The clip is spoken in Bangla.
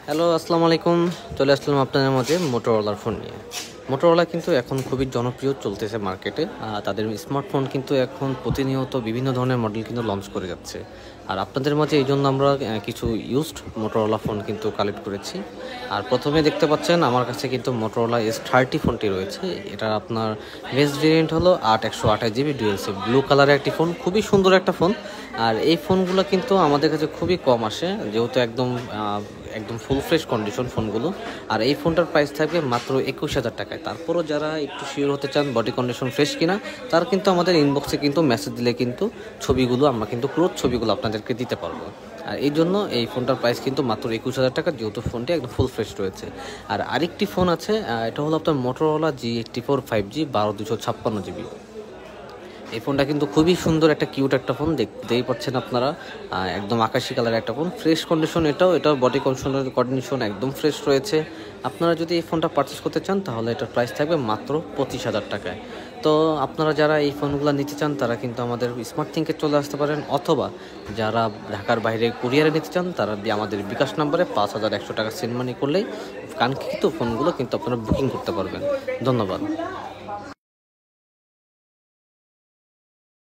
হ্যালো, আসসালামু আলাইকুম। চলে আসলাম আপনাদের মাঝে মোটরোলার ফোন নিয়ে। মোটরোলা কিন্তু এখন খুবই জনপ্রিয় চলতেছে মার্কেটে। তাদের স্মার্টফোন কিন্তু এখন প্রতিনিয়ত বিভিন্ন ধরনের মডেল কিন্তু লঞ্চ করে যাচ্ছে। আর আপনাদের মাঝে এই জন্য আমরা কিছু ইউজড মোটরোলা ফোন কিন্তু কালেক্ট করেছি। আর প্রথমে দেখতে পাচ্ছেন আমার কাছে কিন্তু মোটরোলা S30 ফোনটি রয়েছে। এটা আপনার বেস্ট ভেরিয়েন্ট হলো 8/128 GB ডুয়েল সিম ব্লু কালারের একটি ফোন, খুবই সুন্দর একটা ফোন। আর এই ফোনগুলো কিন্তু আমাদের কাছে খুবই কম আসে, যেহেতু একদম একদম ফুল ফ্রেশ কন্ডিশন ফোনগুলো। আর এই ফোনটার প্রাইস থাকবে মাত্র 21,000 টাকায়। তারপরও যারা একটু শিওর হতে চান বডি কন্ডিশন ফ্রেশ কিনা, তারা কিন্তু আমাদের ইনবক্সে কিন্তু মেসেজ দিলে কিন্তু ছবিগুলো আমরা কিন্তু ক্লোজ ছবিগুলো আপনাদেরকে দিতে পারবো। আর এই জন্য এই ফোনটার প্রাইস কিন্তু মাত্র 21,000 টাকা, যেহেতু ফোনটি একদম ফুল ফ্রেশ রয়েছে। আর আরেকটি ফোন আছে, এটা হলো আপনার মোটরোলা G84 5G 12/256 GB। এই ফোনটা কিন্তু খুবই সুন্দর, একটা কিউট একটা ফোন, দেখতেই পাচ্ছেন আপনারা। একদম আকাশি কালারের একটা ফোন, ফ্রেশ কন্ডিশন। এটাও বডি কন্ডিশন একদম ফ্রেশ রয়েছে। আপনারা যদি এই ফোনটা পারচেস করতে চান তাহলে এটার প্রাইস থাকবে মাত্র 25,000 টাকায়। তো আপনারা যারা এই ফোনগুলো নিতে চান তারা কিন্তু আমাদের স্মার্ট থিংকে চলে আসতে পারেন, অথবা যারা ঢাকার বাইরে কুরিয়ারে নিতে চান তারা আমাদের বিকাশ নাম্বারে 5,100 টাকা সেন্ড মানি করলেই কাঙ্ক্ষিত ফোনগুলো কিন্তু আপনারা বুকিং করতে পারবেন। ধন্যবাদ।